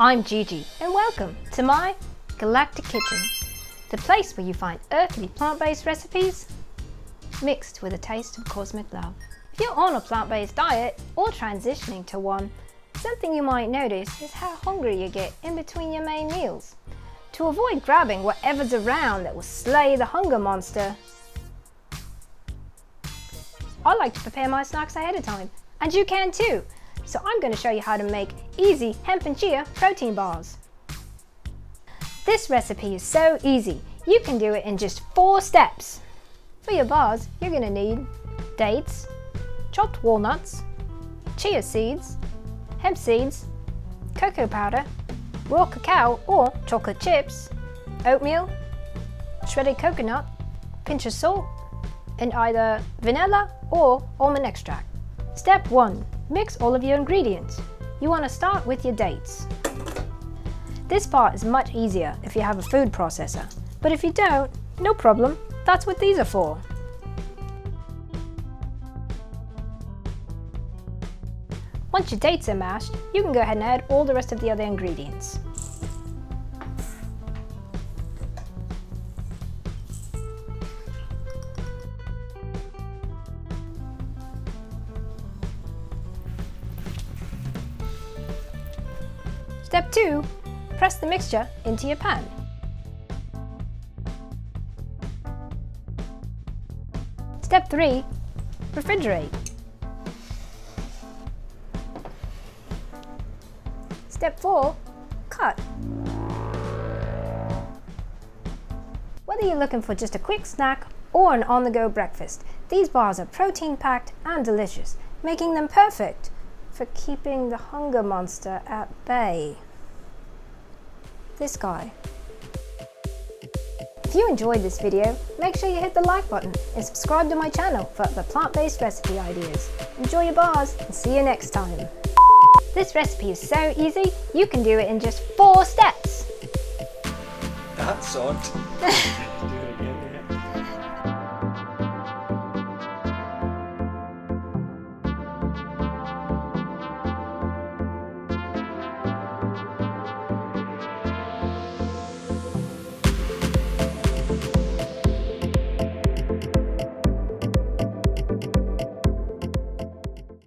I'm Gigi and welcome to my Galactic Kitchen, the place where you find earthly plant-based recipes mixed with a taste of cosmic love. If you're on a plant-based diet or transitioning to one, something you might notice is how hungry you get in between your main meals. To avoid grabbing whatever's around that will slay the hunger monster, I like to prepare my snacks ahead of time, and you can too. So I'm going to show you how to make easy hemp and chia protein bars. This recipe is so easy, you can do it in just 4 steps. For your bars, you're going to need dates, chopped walnuts, chia seeds, hemp seeds, cocoa powder, raw cacao or chocolate chips, oatmeal, shredded coconut, pinch of salt, and either vanilla or almond extract. Step 1. Mix all of your ingredients. You want to start with your dates. This part is much easier if you have a food processor, but if you don't, no problem, that's what these are for. Once your dates are mashed, you can go ahead and add all the rest of the other ingredients. Step 2. Press the mixture into your pan. Step 3. Refrigerate. Step 4. Cut. Whether you're looking for just a quick snack or an on-the-go breakfast, these bars are protein-packed and delicious, making them perfect for keeping the hunger monster at bay. This guy. If you enjoyed this video, make sure you hit the like button and subscribe to my channel for other plant-based recipe ideas. Enjoy your bars and see you next time. This recipe is so easy, you can do it in just 4 steps. That's odd.